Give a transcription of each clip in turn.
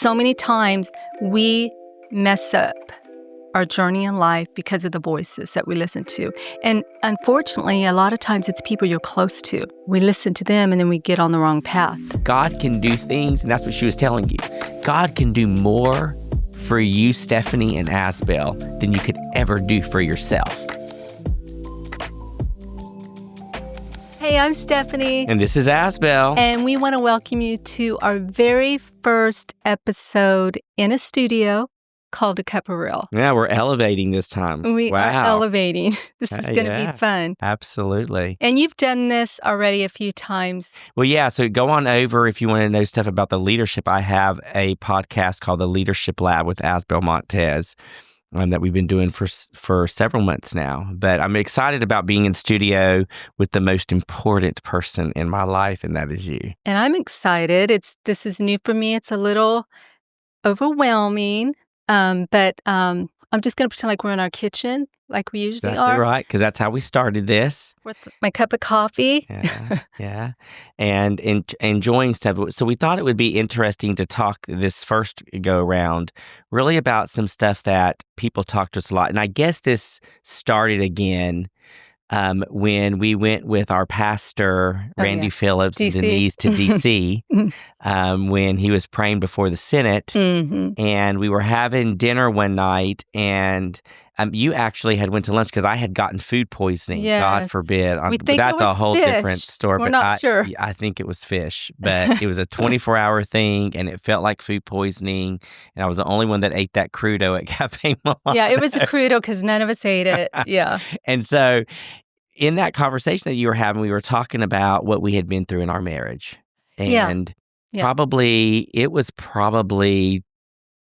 So many times we mess up our journey in life because of the voices that we listen to. And unfortunately, a lot of times it's people you're close to. We listen to them and then we get on the wrong path. God can do things, and that's what she was telling you. God can do more for you, Stephanie and Asbel, than you could ever do for yourself. Hey, I'm Stephanie. And this is Asbel. And we want to welcome you to our very first episode in a studio called A Cup of Real. Yeah, we're elevating this time. We are elevating. This is going to be fun. Absolutely. And you've done this already a few times. Well, yeah, so go on over if you want to know stuff about the leadership. I have a podcast called The Leadership Lab with Asbel Montez that we've been doing for several months now. But I'm excited about being in studio with the most important person in my life, and that is you. And I'm excited. This is new for me. It's a little overwhelming. But I'm just going to pretend like we're in our kitchen, like we usually Exactly are. Right, because that's how we started this. With my cup of coffee. Yeah. And enjoying stuff. So we thought it would be interesting to talk this first go around really about some stuff that people talk to us a lot. And I guess this started again when we went with our pastor, Randy Phillips, DC. and Denise to D.C. When he was praying before the Senate. Mm-hmm. And we were having dinner one night, and you actually had went to lunch because I had gotten food poisoning. Yes. God forbid. We think that's it was a whole fish. different story. We're but not sure. I think it was fish, but it was a 24-hour thing, and it felt like food poisoning. And I was the only one that ate that crudo at Cafe Milano. Yeah, it was a crudo because none of us ate it. Yeah. And so in that conversation that you were having, we were talking about what we had been through in our marriage. And it was probably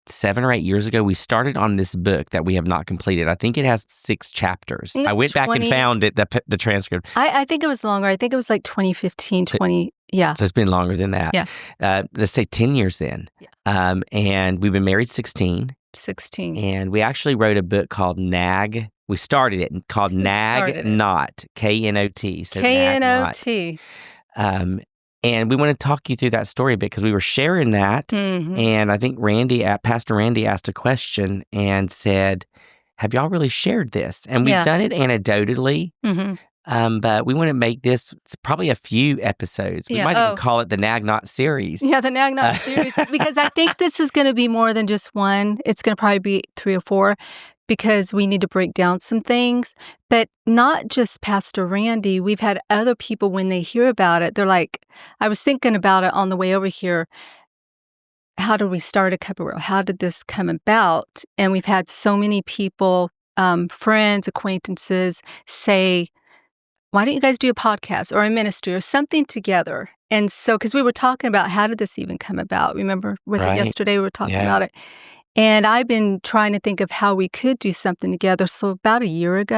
7 or 8 years ago, we started on this book that we have not completed. I think it has 6 chapters. I went back and found it, the transcript. I think it was longer. I think it was like 2015, 20. Yeah. So it's been longer than that. Yeah. Let's say 10 years then. Yeah. And we've been married 16. 16. And we actually wrote a book called Nag. We started it called Nag Not, K-N-O-T. So K-N-O-T. And we want to talk you through that story a bit because we were sharing that. Mm-hmm. And I think Pastor Randy asked a question and said, have y'all really shared this? And we've done it anecdotally. Mm-hmm. But we want to make this probably a few episodes. We might even call it the Nag Not series. Yeah, the Nag Not series. Because I think this is going to be more than just one. It's going to probably be 3 or 4 because we need to break down some things. But not just Pastor Randy. We've had other people, when they hear about it, they're like, I was thinking about it on the way over here. How did we start A Cup of Real? How did this come about? And we've had so many people, friends, acquaintances, say, why don't you guys do a podcast or a ministry or something together? And so, because we were talking about how did this even come about? Remember, was it yesterday we were talking about it? And I've been trying to think of how we could do something together. So about a year and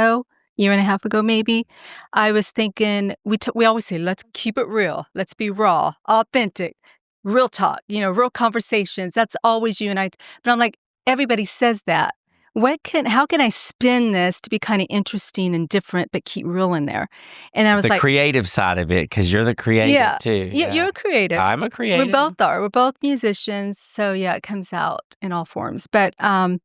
a half ago maybe, I was thinking, we always say, let's keep it real. Let's be raw, authentic, real talk, real conversations. That's always you and I. But I'm like, everybody says that. How can I spin this to be kind of interesting and different, but keep real in there? And I was the creative side of it, because you're the creative too. Yeah, you're a creative. I'm a creative. We both are. We're both musicians. So it comes out in all forms. But, and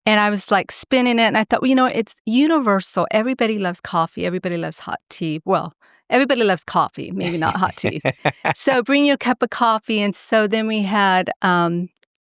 I was like spinning it and I thought, it's universal. Everybody loves coffee. Everybody loves hot tea. Well, everybody loves coffee, maybe not hot tea. So bring you a cup of coffee. And so then we had,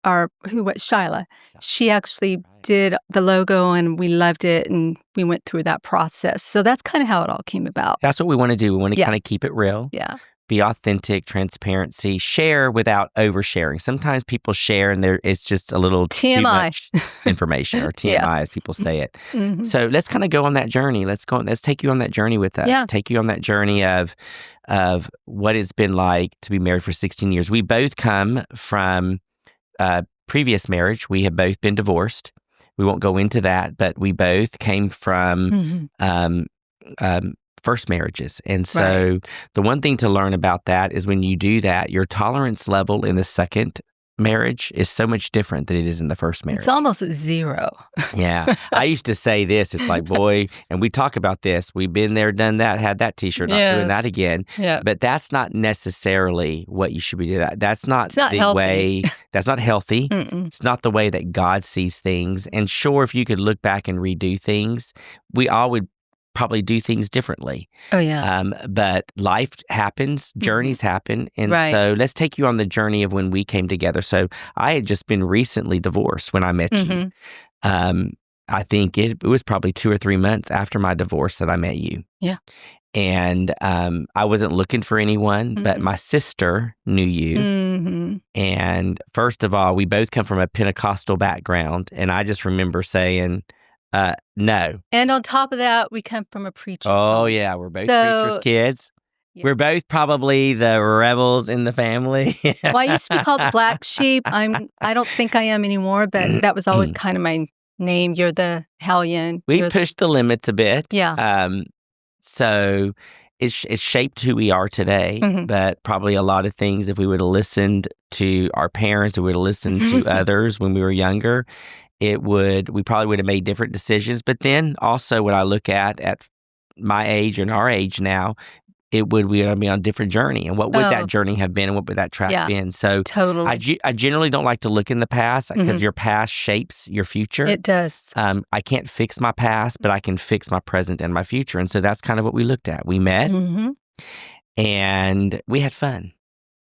Shyla. She actually did the logo and we loved it and we went through that process. So that's kind of how it all came about. That's what we want to do. We want to kind of keep it real. Yeah. Be authentic, transparency, share without oversharing. Sometimes people share and it's just a little TMI. Too much information or TMI as people say it. Mm-hmm. So let's kind of go on that journey. Let's take you on that journey with us. Yeah. Take you on that journey of what it's been like to be married for 16 years. We both come from previous marriage. We have both been divorced. We won't go into that, but we both came from first marriages. And so the one thing to learn about that is when you do that, your tolerance level in the second marriage is so much different than it is in the first marriage. It's almost 0. Yeah. I used to say this. It's like, boy, and we talk about this. We've been there, done that, had that T-shirt, not doing that again. Yeah. But that's not necessarily what you should be doing. That's not the healthy. way. That's not healthy. It's not the way that God sees things. And sure, if you could look back and redo things, we all would probably do things differently. Oh, yeah. But life happens, journeys happen. And so let's take you on the journey of when we came together. So I had just been recently divorced when I met you. I think it was probably 2 or 3 months after my divorce that I met you. Yeah. And I wasn't looking for anyone, but my sister knew you. And first of all, we both come from a Pentecostal background. And I just remember saying, no. And on top of that, we come from a preacher's home. Yeah, we're both preacher's kids. Yeah. We're both probably the rebels in the family. Well, I used to be called the black sheep. I don't think I am anymore, but that was always kind of my name. You're the hellion. We pushed the limits a bit. Yeah. So it's shaped who we are today, but probably a lot of things, if we would have listened to our parents, or we would have listened to others when we were younger, we probably would have made different decisions. But then also when I look at my age and our age now, we would be on a different journey. And what would that journey have been, and what would that track been? So totally. I generally don't like to look in the past, because your past shapes your future. It does. I can't fix my past, but I can fix my present and my future. And so that's kind of what we looked at. We met and we had fun.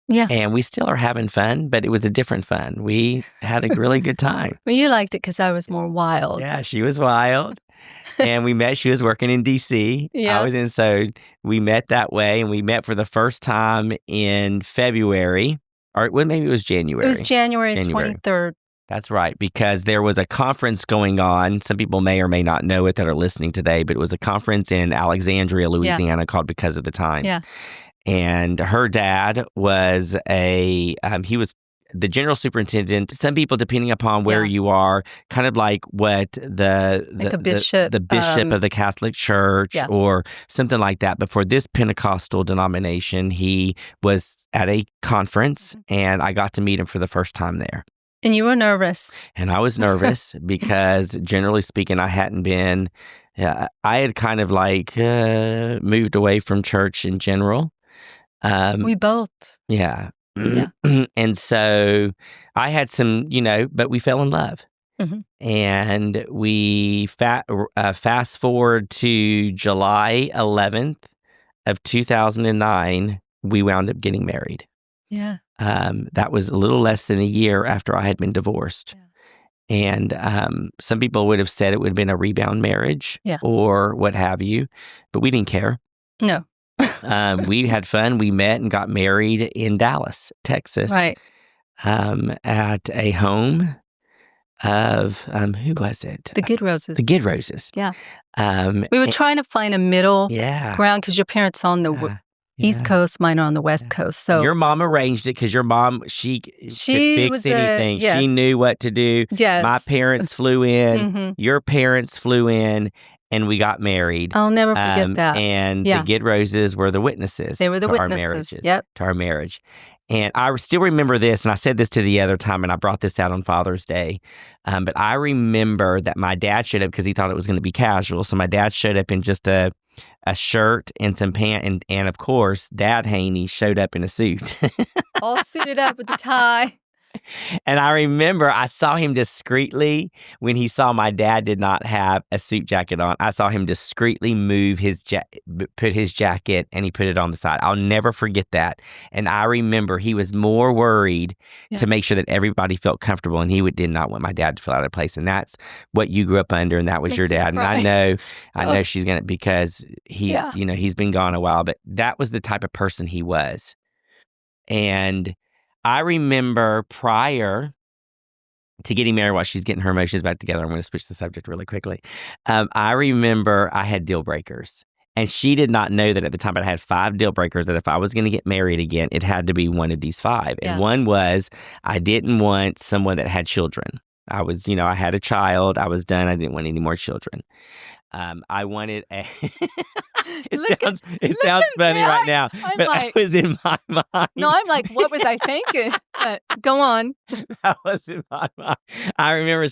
Yeah. And we still are having fun, but it was a different fun. We had a really good time. Well, you liked it because I was more wild. Yeah, she was wild. And we met, she was working in D.C. Yeah. I was in, so we met that way. And we met for the first time in February, or maybe it was January. It was January 23rd. That's right, because there was a conference going on. Some people may or may not know it that are listening today, but it was a conference in Alexandria, Louisiana, called Because of the Times. Yeah. And her dad was he was the general superintendent. Some people, depending upon where you are, kind of like what the bishop, the bishop of the Catholic Church or something like that. But for this Pentecostal denomination, he was at a conference, and I got to meet him for the first time there. And you were nervous. And I was nervous because, generally speaking, I hadn't been. I had kind of like moved away from church in general. We both. Yeah. And so I had some, but we fell in love. And we fast forward to July 11th of 2009, we wound up getting married. Yeah. That was a little less than a year after I had been divorced. Yeah. And some people would have said it would have been a rebound marriage or what have you, but we didn't care. No. We had fun. We met and got married in Dallas, Texas. Right. At a home of, who was it? The Good Roses. The Good Roses. Yeah. We were trying to find a middle ground because your parents are on the East Coast, mine are on the West Coast. So your mom arranged it because your mom, she could fix anything. She knew what to do. Yes. My parents flew in. Your parents flew in. And we got married. I'll never forget that. And the Good Roses were the witnesses. They were the witnesses. Our marriages, yep. To our marriage. And I still remember this, and I said this to the other time, and I brought this out on Father's Day. But I remember that my dad showed up because he thought it was going to be casual. So my dad showed up in just a shirt and some pants. And of course, Dad Haney showed up in a suit. All suited up with the tie. And I remember I saw him discreetly when he saw my dad did not have a suit jacket on. I saw him discreetly move put his jacket, and he put it on the side. I'll never forget that. And I remember he was more worried to make sure that everybody felt comfortable, and he did not want my dad to feel out of place. And that's what you grew up under, and that was your dad. And I know she's gonna, because he's been gone a while, but that was the type of person he was. And I remember prior to getting married, while she's getting her emotions back together, I'm going to switch the subject really quickly. I remember I had deal breakers. And she did not know that at the time, but I had 5 deal breakers that if I was going to get married again, it had to be one of these 5. And one was, I didn't want someone that had children. I had a child. I was done. I didn't want any more children. I wanted a... It sounds funny right now, but that was in my mind. No, I'm like, what was I thinking? Go on. That was in my mind. I remember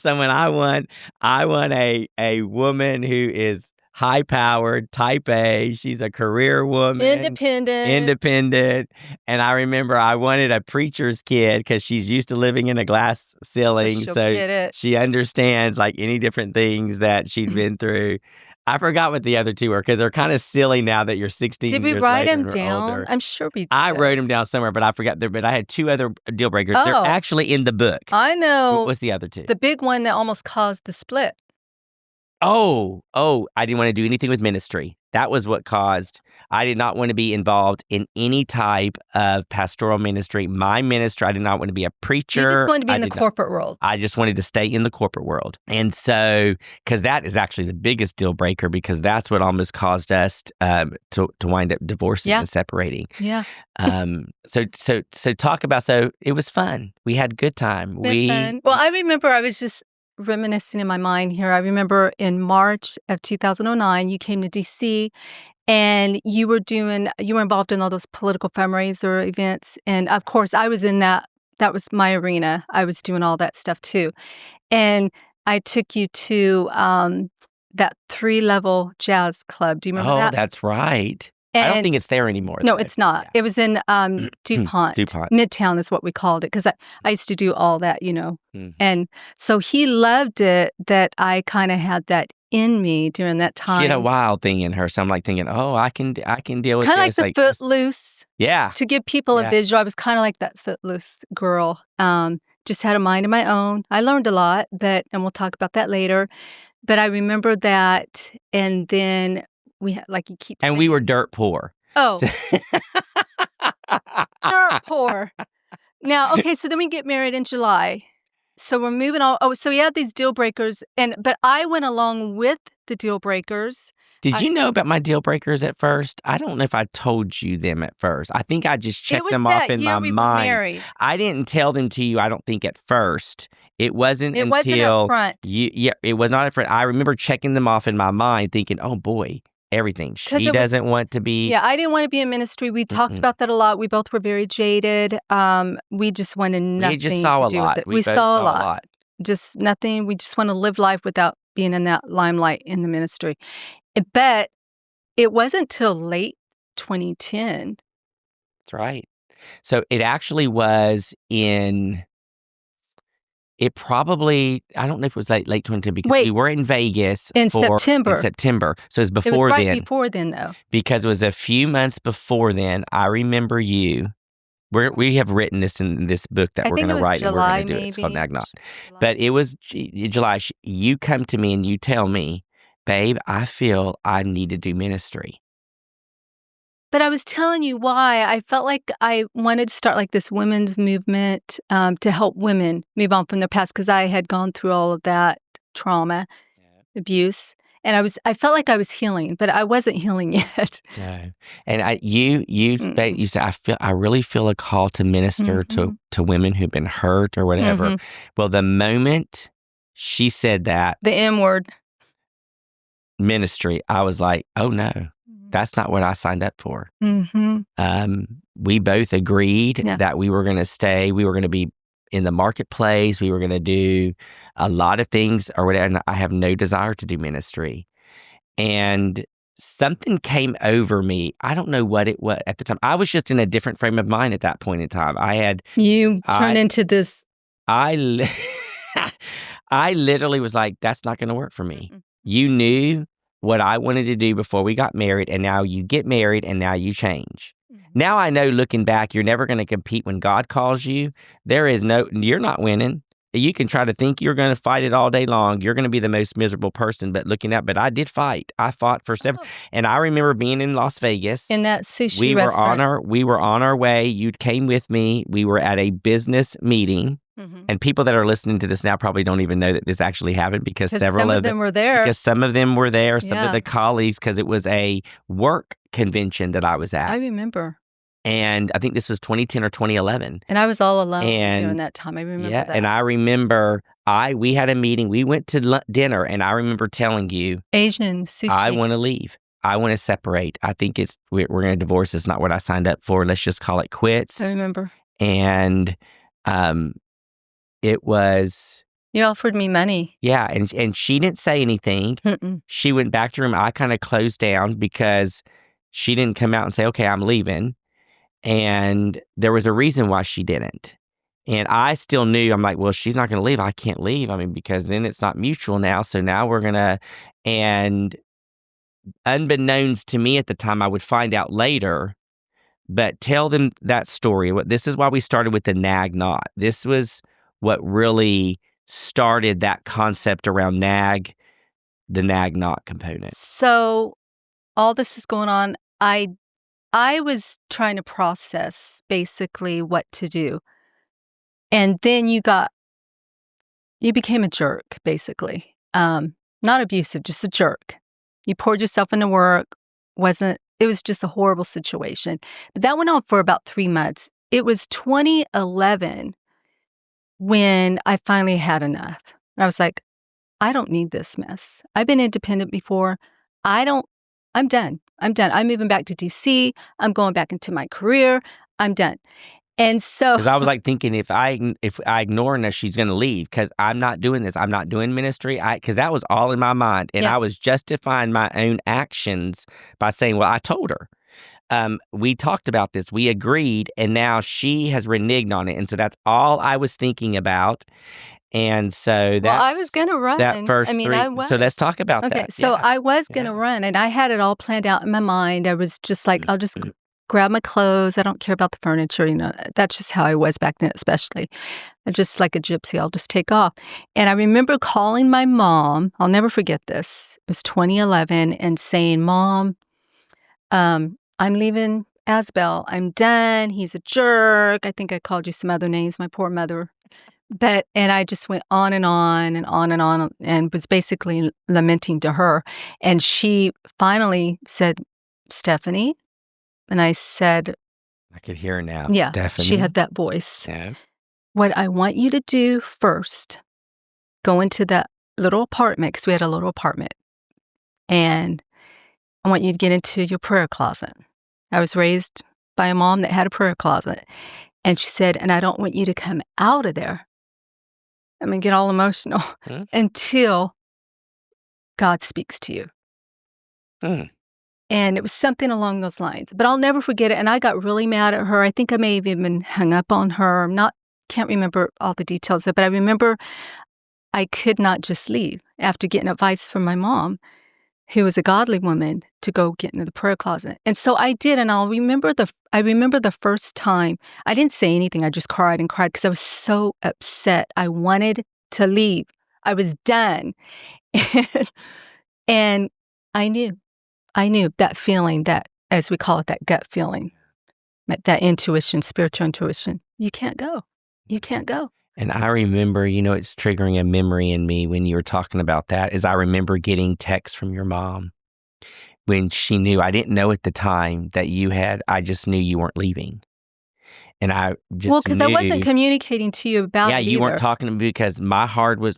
I won a woman who is high-powered, type A. She's a career woman. Independent. And I remember I wanted a preacher's kid because she's used to living in a glass ceiling. So she understands like any different things that she'd been through. I forgot what the other two were because they're kind of silly now that you're 16 years later. Did we write them down? Older. I'm sure we did. I wrote them down somewhere, but I forgot. But I had two other deal breakers. Oh. They're actually in the book. I know. What was the other two? The big one that almost caused the split. Oh, I didn't want to do anything with ministry. That was what caused. I did not want to be involved in any type of pastoral ministry. My ministry, I did not want to be a preacher. You just wanted to be in the corporate world. I just wanted to stay in the corporate world. And so, because that is actually the biggest deal breaker, because that's what almost caused us to wind up divorcing and separating. Yeah. So talk about, it was fun. We had a good time. Well, I remember I was just reminiscing in my mind here. I remember in March of 2009, you came to DC and you were involved in all those political fundraiser events. And of course, I was in that was my arena. I was doing all that stuff too. And I took you to that 3-level jazz club. Do you remember that? Oh, that's right. And I don't think it's there anymore. No, it's not. Yeah. It was in DuPont. Midtown is what we called it, because I used to do all that, Mm-hmm. And so he loved it that I kind of had that in me during that time. She had a wild thing in her, so I'm like thinking, I can deal with kind this. Kind of like the Footloose. Yeah. To give people a visual, I was kind of like that Footloose girl. Just had a mind of my own. I learned a lot, and we'll talk about that later. But I remember that, and then we had, like you keep saying. And we were dirt poor. Oh. Dirt poor. Now, okay, so then we get married in July. So we're moving on. Oh, so we had these deal breakers, but I went along with the deal breakers. Did you know about my deal breakers at first? I don't know if I told you them at first. I think I just checked them off in my mind. Married. I didn't tell them to you, I don't think, at first. It wasn't until... It wasn't up front. It was not up front. I remember checking them off in my mind thinking, oh boy, everything. She doesn't want to be... Yeah, I didn't want to be in ministry. We talked about that a lot. We both were very jaded. We just wanted nothing to do with it. We saw a lot. Just nothing. We just want to live life without being in that limelight in the ministry. But it wasn't till late 2010. That's right. So it actually was in... It probably, I don't know if it was late 2010 because we were in Vegas in September. So it was before then. It was right before then, though. Because it was a few months before then. I remember you. We have written this in this book that we're going to write. July, and we're going to do maybe. It's called Magnon. But it was July. You come to me and you tell me, babe, I feel I need to do ministry. But I was telling you why. I felt like I wanted to start like this women's movement to help women move on from their past, because I had gone through all of that trauma, abuse, and I felt like I was healing, but I wasn't healing yet. No, and you said I really feel a call to minister to women who've been hurt or whatever. Mm-hmm. Well, the moment she said that, the M word, ministry, I was like, oh no. That's not what I signed up for. Mm-hmm. We both agreed that we were going to stay. We were going to be in the marketplace. We were going to do a lot of things or whatever. And I have no desire to do ministry. And something came over me. I don't know what it was at the time. I was just in a different frame of mind at that point in time. You turned into this. I literally was like, that's not going to work for me. Mm-mm. You knew what I wanted to do before we got married, and now you get married, and now you change. Mm-hmm. Now I know, looking back, you're never going to compete when God calls you. You're not winning. You can try to think you're going to fight it all day long. You're going to be the most miserable person, but I did fight. I fought for 7, and I remember being in Las Vegas. In that sushi restaurant. We were on our way. You came with me. We were at a business meeting. Mm-hmm. And people that are listening to this now probably don't even know that this actually happened because several of them were there. Because some of them were there, some of the colleagues, because it was a work convention that I was at. I remember. And I think this was 2010 or 2011. And I was all alone during that time. I remember that. And I remember we had a meeting. We went to dinner, and I remember telling you, Asian sushi. I want to leave. I want to separate. I think we're going to divorce. It's not what I signed up for. Let's just call it quits. I remember. And it was... You offered me money. Yeah, and she didn't say anything. Mm-mm. She went back to her room. I kind of closed down because she didn't come out and say, okay, I'm leaving. And there was a reason why she didn't. And I still knew, I'm like, well, she's not going to leave. I can't leave. I mean, because then it's not mutual now. So now we're going to, and unbeknownst to me at the time, I would find out later, but tell them that story. This is why we started with the nag not. This was what really started that concept around nag, the nag not component. So all this is going on. I was trying to process basically what to do. And then you became a jerk, basically. Not abusive, just a jerk. You poured yourself into work. It was just a horrible situation. But that went on for about 3 months. It was 2011 when I finally had enough. And I was like, I don't need this mess. I've been independent before. I'm done. I'm moving back to DC. I'm going back into my career. I'm done. And so, because I was like thinking, if I ignore her, she's going to leave. Because I'm not doing this. I'm not doing ministry. Because that was all in my mind, and I was justifying my own actions by saying, "Well, I told her." We talked about this. We agreed, and now she has reneged on it, and so that's all I was thinking about. And so that's I was going to run. That first three. I was. So let's talk about that. Okay, so I was going to run, and I had it all planned out in my mind. I was just like, I'll just grab my clothes. I don't care about the furniture. That's just how I was back then, especially. Just like a gypsy, I'll just take off. And I remember calling my mom. I'll never forget this. It was 2011, and saying, Mom, I'm leaving Asbel. I'm done. He's a jerk. I think I called you some other names, my poor mother. And I just went on and on and on and on, and was basically lamenting to her. And she finally said, Stephanie. And I said, I could hear her now. Yeah, Stephanie. She had that voice. Yeah. What I want you to do first, go into that little apartment, because we had a little apartment. And I want you to get into your prayer closet. I was raised by a mom that had a prayer closet. And she said, and I don't want you to come out of there. I'm going to get all emotional until God speaks to you. And it was something along those lines. But I'll never forget it. And I got really mad at her. I think I may have even hung up on her. Can't remember all the details of it. But I remember I could not just leave after getting advice from my mom, who was a godly woman, to go get into the prayer closet. And so I did. And I remember the first time. I didn't say anything. I just cried and cried because I was so upset. I wanted to leave. I was done. And I knew that feeling, that, as we call it, that gut feeling, that intuition, spiritual intuition. You can't go. You can't go. And I remember, it's triggering a memory in me when you were talking about that, is I remember getting texts from your mom when she knew. I didn't know at the time that I just knew you weren't leaving. And I just because I wasn't communicating to you about it you either. weren't talking to me because my heart was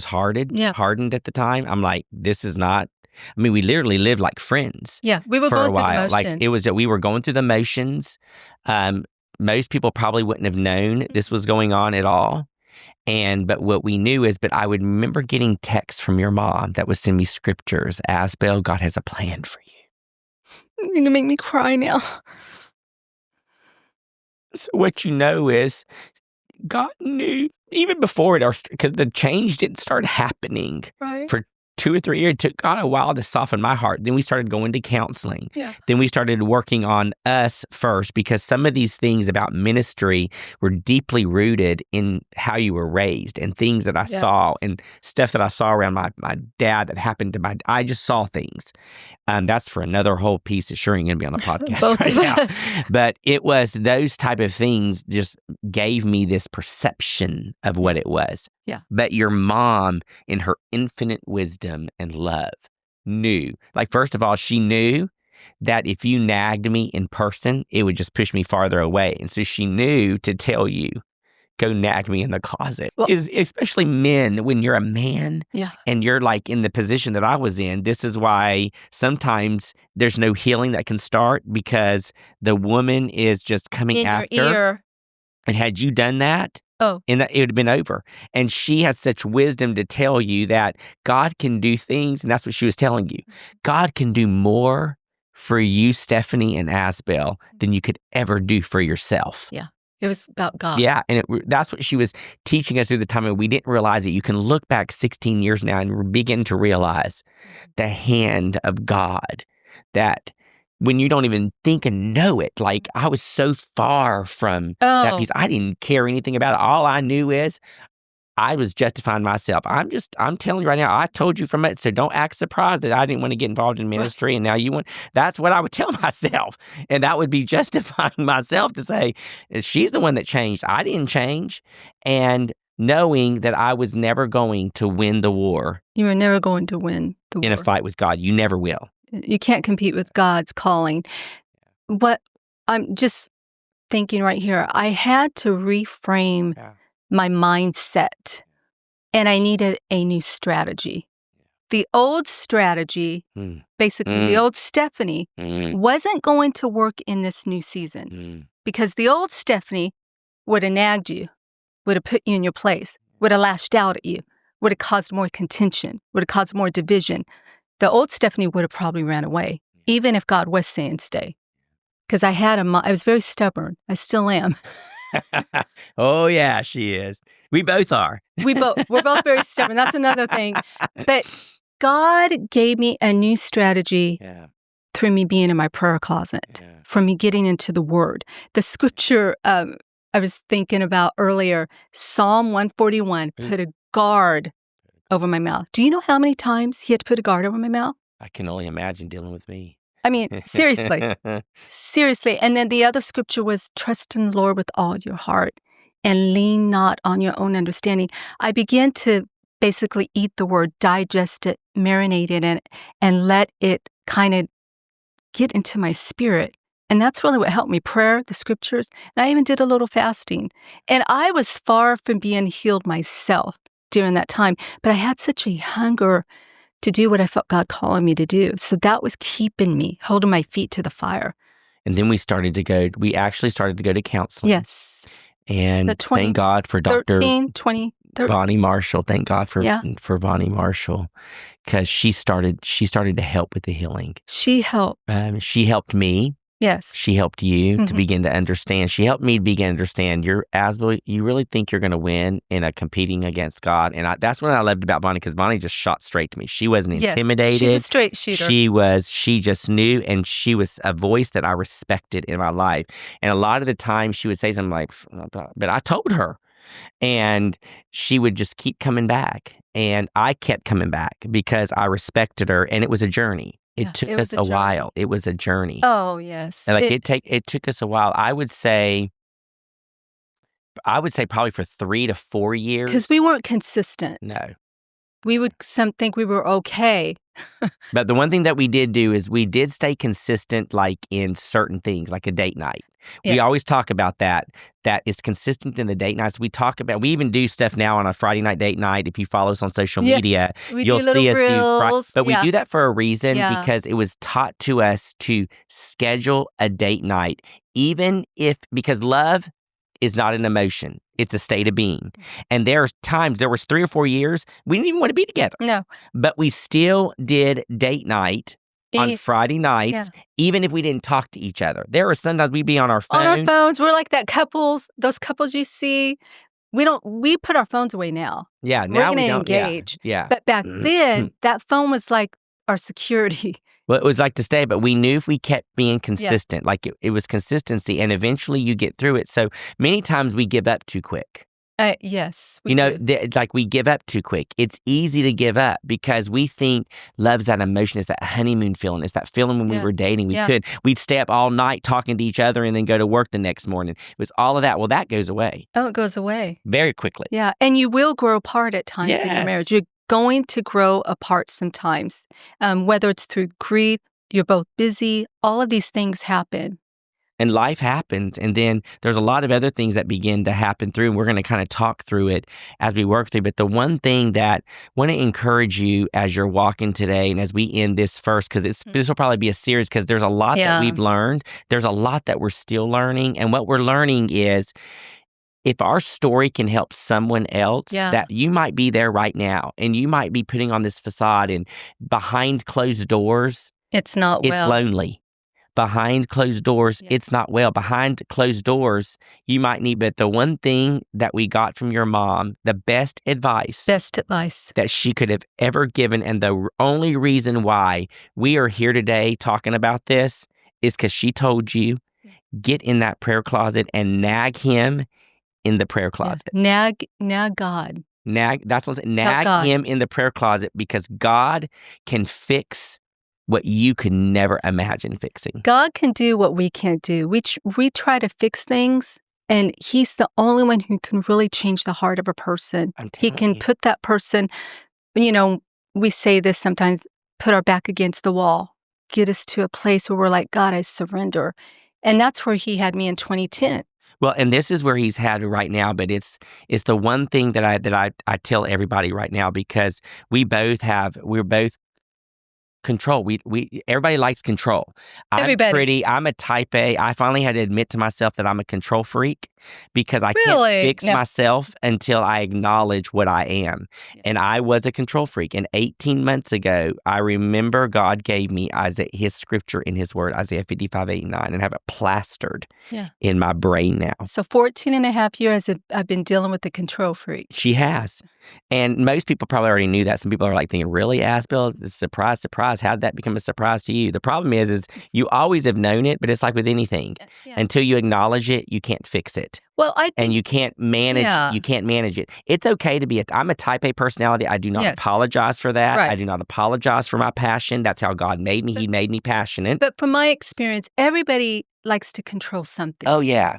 hardened at the time. I'm like, this is not. I mean, we literally lived like friends. Yeah, we were for going a while. Through the motions. Like, it was that we were going through the motions. Most people probably wouldn't have known this was going on at all. But what we knew is, but I would remember getting texts from your mom that would send me scriptures. Asbel, God has a plan for you. You're going to make me cry now. So what you know is, God knew even before it, because the change didn't start happening for 2 or 3 years. It took God a while to soften my heart. Then we started going to counseling. Yeah. Then we started working on us first, because some of these things about ministry were deeply rooted in how you were raised and things that I saw and stuff that I saw around my dad that happened to I just saw things. That's for another whole piece. It's sure ain't going to be on the podcast right now. But it was those type of things just gave me this perception of what it was. Yeah. But your mom, in her infinite wisdom and love, knew. Like, first of all, she knew that if you nagged me in person, it would just push me farther away. And so she knew to tell you, go nag me in the closet. Well, especially men, when you're a man and you're like in the position that I was in, this is why sometimes there's no healing that can start because the woman is just coming in after. Your ear. And had you done that, it would have been over. And she has such wisdom to tell you that God can do things, and that's what she was telling you. God can do more for you, Stephanie and Asbel, than you could ever do for yourself. Yeah. It was about God. Yeah, and that's what she was teaching us through the time, and we didn't realize it. You can look back 16 years now and begin to realize the hand of God that when you don't even think and know it, like I was so far from that piece. I didn't care anything about it. All I knew is I was justifying myself. I'm telling you right now, I told you from it, so don't act surprised that I didn't want to get involved in ministry. And now you want, that's what I would tell myself. And that would be justifying myself to say, she's the one that changed. I didn't change. And knowing that I was never going to win the war. You were never going to win the war. In a fight with God. You never will. You can't compete with God's calling. What I'm just thinking right here, I had to reframe my mindset, and I needed a new strategy. The old strategy, basically the old Stephanie, wasn't going to work in this new season because the old Stephanie would have nagged you, would have put you in your place, would have lashed out at you, would have caused more contention, would have caused more division. The old Stephanie would have probably ran away, even if God was saying stay. Because I was very stubborn. I still am. Oh, yeah, she is. We both are. We're both very stubborn. That's another thing. But God gave me a new strategy through me being in my prayer closet, from me getting into the Word. The scripture I was thinking about earlier, Psalm 141, put a guard over my mouth. Do you know how many times he had to put a guard over my mouth? I can only imagine dealing with me. I mean, seriously. Seriously. And then the other scripture was, trust in the Lord with all your heart and lean not on your own understanding. I began to basically eat the Word, digest it, marinate in it, and let it kind of get into my spirit. And that's really what helped me, prayer, the scriptures. And I even did a little fasting. And I was far from being healed myself during that time, but I had such a hunger to do what I felt God calling me to do. So that was keeping me, holding my feet to the fire. And then we actually started to go to counseling. Yes. And thank God for Dr. Bonnie Marshall. Thank God for Bonnie Marshall, because she started to help with the healing. She helped. She helped me. Yes. She helped you to begin to understand. She helped me to begin to understand. You really think you're going to win in a competing against God? And that's what I loved about Bonnie, because Bonnie just shot straight to me. She wasn't intimidated. She's a straight shooter. She just knew, and she was a voice that I respected in my life. And a lot of the time she would say something like, but I told her. And she would just keep coming back. And I kept coming back because I respected her, and it was a journey. It took us a while. It was a journey. Oh, yes. It took us a while. I would say probably for 3 to 4 years. Because we weren't consistent. No. We would think we were okay. But the one thing that we did do is we did stay consistent, like in certain things, like a date night. Yeah. We always talk about that is consistent in the date nights. We even do stuff now on a Friday night date night. If you follow us on social media, you'll see us do. But we do that for a reason, because it was taught to us to schedule a date night, because love is not an emotion. It's a state of being. And there was 3 or 4 years, we didn't even want to be together. No. But we still did date night on Friday nights, even if we didn't talk to each other. There were sometimes we'd be on our phone. On our phones. We're like those couples you see. We put our phones away now. Yeah, now we're going to engage. Yeah. But back then, that phone was like our security. Well, it was like to stay, but we knew if we kept being consistent, like it was consistency, and eventually you get through it. So many times we give up too quick. Yes. We give up too quick. It's easy to give up because we think love's that emotion. It's that honeymoon feeling. It's that feeling when we were dating. We'd stay up all night talking to each other and then go to work the next morning. It was all of that. Well, that goes away. Oh, it goes away. Very quickly. Yeah. And you will grow apart at times in your marriage. You're going to grow apart sometimes, whether it's through grief, you're both busy, all of these things happen. And life happens. And then there's a lot of other things that begin to happen through. And we're going to kind of talk through it as we work through. But the one thing that I want to encourage you as you're walking today and as we end this first, because this will probably be a series, because there's a lot that we've learned. There's a lot that we're still learning. And what we're learning is, if our story can help someone else, that you might be there right now and you might be putting on this facade, and behind closed doors, it's lonely. Behind closed doors, it's not well. Behind closed doors, you might need, but the one thing that we got from your mom, the best advice that she could have ever given, and the only reason why we are here today talking about this is because she told you, get in that prayer closet and nag him in the prayer closet. Nag God. That's what I'm saying. Nag him in the prayer closet, because God can fix what you could never imagine fixing. God can do what we can't do. We try to fix things, and He's the only one who can really change the heart of a person. He can put that person, we say this sometimes, put our back against the wall, get us to a place where we're like, God, I surrender. And that's where He had me in 2010. Well, and this is where He's had right now, but it's the one thing that I tell everybody right now, because we're both control. Everybody likes control. I'm a type A. I finally had to admit to myself that I'm a control freak, because I can't fix myself until I acknowledge what I am. And I was a control freak. And 18 months ago, I remember God gave me His scripture in His word, Isaiah 55:8-9, and have it plastered in my brain now. So 14 and a half years I've been dealing with the control freak. She has. And most people probably already knew that. Some people are like thinking, really, Asbel? Surprise, surprise. How did that become a surprise to you? The problem is you always have known it, but it's like with anything. Until you acknowledge it, you can't fix it. Well, and you can't manage. You can't manage it. It's okay to be I'm a type A personality. I do not apologize for that. Right. I do not apologize for my passion. That's how God made me. He made me passionate. But from my experience, everybody likes to control something. Oh, yeah.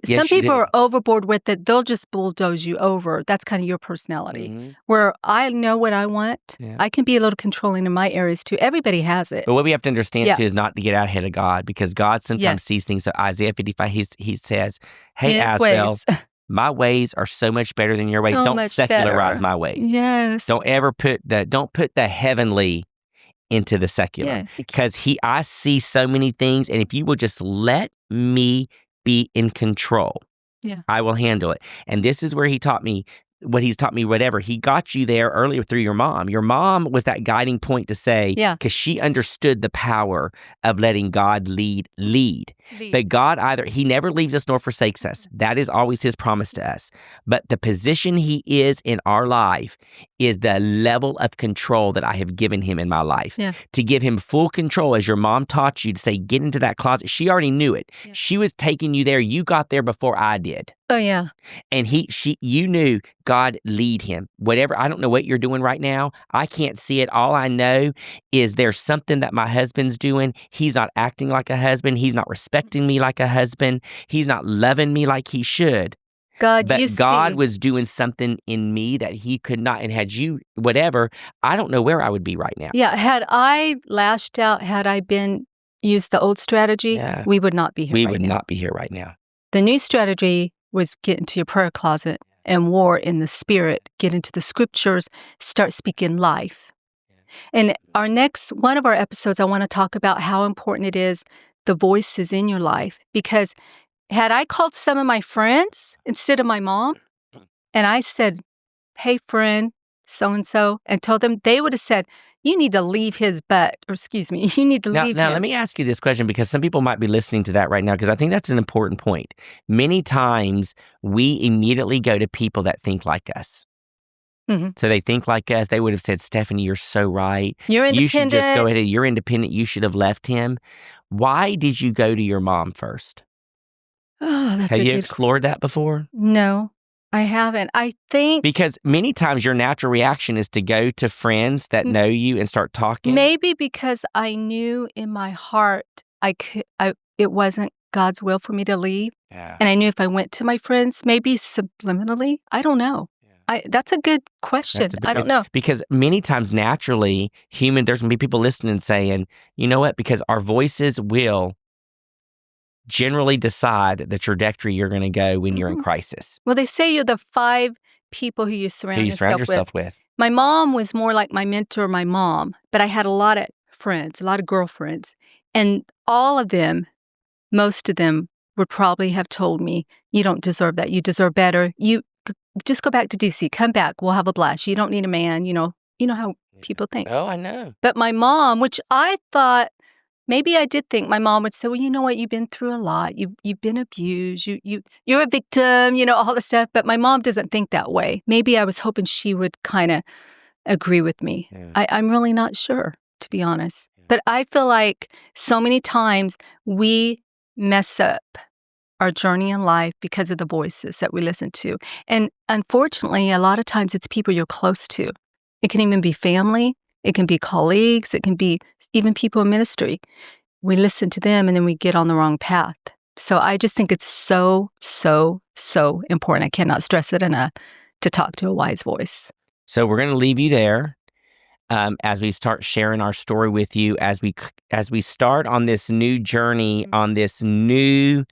Some people are overboard with it. They'll just bulldoze you over. That's kind of your personality. Mm-hmm. Where I know what I want. Yeah. I can be a little controlling in my areas too. Everybody has it. But what we have to understand too is not to get out ahead of God, because God sometimes sees things. So Isaiah 55, he says, hey, Asbel, my ways are so much better than your ways. Don't secularize my ways. Yes. Don't ever put the heavenly into the secular. Because I see so many things, and if you will just let me be in control, I will handle it. And this is where He taught me what He's taught me. Whatever He got you there earlier through your mom. Your mom was that guiding point to say, because she understood the power of letting God lead. But God He never leaves us nor forsakes us. That is always His promise to us. But the position He is in our life is the level of control that I have given Him in my life. To give Him full control, as your mom taught you to say, get into that closet. She already knew it. She was taking you there. You got there before I did. Oh, yeah. And you knew, God, lead him. Whatever, I don't know what you're doing right now. I can't see it. All I know is there's something that my husband's doing. He's not acting like a husband. He's not respecting me like a husband. He's not loving me like he should. God was doing something in me that He could not. And had you, whatever, I don't know where I would be right now. Yeah. Had I lashed out, had I used the old strategy, we would not be here We would not be here right now. The new strategy was get into your prayer closet and war in the spirit, get into the scriptures, start speaking life. And one of our episodes, I want to talk about how important it is, the voices in your life. Because had I called some of my friends instead of my mom, and I said, hey, friend, so-and-so, and told them, they would have said, you need to leave his butt, or you need to leave him. Now, let me ask you this question, because some people might be listening to that right now, because I think that's an important point. Many times, we immediately go to people that think like us. Mm-hmm. So they think like us. They would have said, Stephanie, you're so right. You're independent. You should just go ahead. You're independent. You should have left him. Why did you go to your mom first? Oh, that's Have you explored that before? No. I haven't. I think because many times your natural reaction is to go to friends that know you and start talking. Maybe because I knew in my heart it wasn't God's will for me to leave, and I knew if I went to my friends, maybe subliminally, I don't know. That's a good question. I don't know. Because many times naturally, there's going to be people listening and saying, you know what? Because our voices will generally decide the trajectory you're going to go when you're in crisis. Well, they say you're the 5 people who you surround yourself with. My mom was more like my mentor, my mom, but I had a lot of friends, a lot of girlfriends, and all of them, most of them would probably have told me, you don't deserve that. You deserve better. You just go back to DC, come back. We'll have a blast. You don't need a man. You know how people think. Oh, I know. But my mom, which I thought, maybe I did think my mom would say, well, you know what? You've been through a lot. You've been abused. You're a victim, all the stuff. But my mom doesn't think that way. Maybe I was hoping she would kind of agree with me. Yeah. I'm really not sure, to be honest. Yeah. But I feel like so many times we mess up our journey in life because of the voices that we listen to. And unfortunately, a lot of times it's people you're close to. It can even be family. It can be colleagues. It can be even people in ministry. We listen to them and then we get on the wrong path. So I just think it's so, so, so important. I cannot stress it enough to talk to a wise voice. So we're going to leave you there as we start sharing our story with you, as we start on this new journey, on this new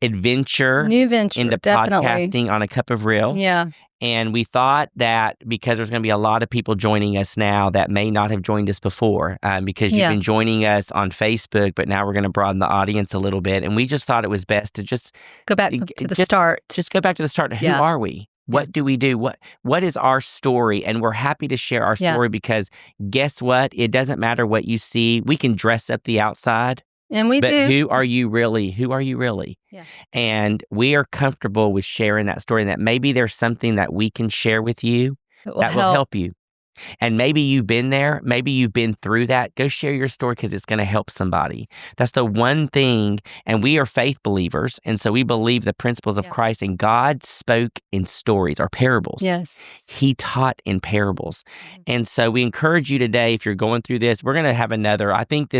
adventure into definitely. Podcasting on A Cup of Real. Yeah. And we thought that because there's going to be a lot of people joining us now that may not have joined us before because you've been joining us on Facebook, but now we're going to broaden the audience a little bit. And we just thought it was best to just go back to the start. Just go back to the start. Who are we? What do we do? What is our story? And we're happy to share our story because guess what? It doesn't matter what you see. We can dress up the outside. And we do. But who are you really? Who are you really? Yeah. And we are comfortable with sharing that story, and that maybe there's something that we can share with you that will help you. And maybe you've been there. Maybe you've been through that. Go share your story because it's going to help somebody. That's the one thing. And we are faith believers. And so we believe the principles of Christ. And God spoke in stories or parables. Yes. He taught in parables. And so we encourage you today, if you're going through this, we're going to have another. I think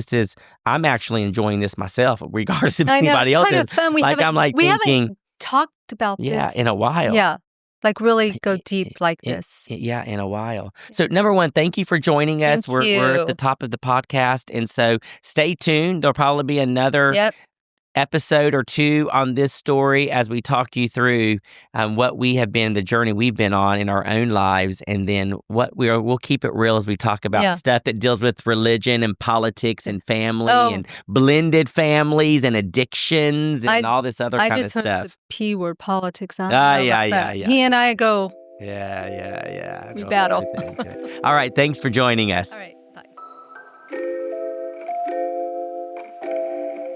I'm actually enjoying this myself, regardless of anybody else is. Fun. We haven't talked about this. In a while. Yeah. Like really go deep like this. Yeah, in a while. So number one, thank you for joining us. We're at the top of the podcast. And so stay tuned. There'll probably be another episode or 2 on this story as we talk you through what we have been, the journey we've been on in our own lives. And then we'll keep it real as we talk about stuff that deals with religion and politics and family and blended families and addictions and all this other kind of stuff. I just heard the P word, politics. Yeah. He and I go. Yeah. We battle. All right. Thanks for joining us. All right.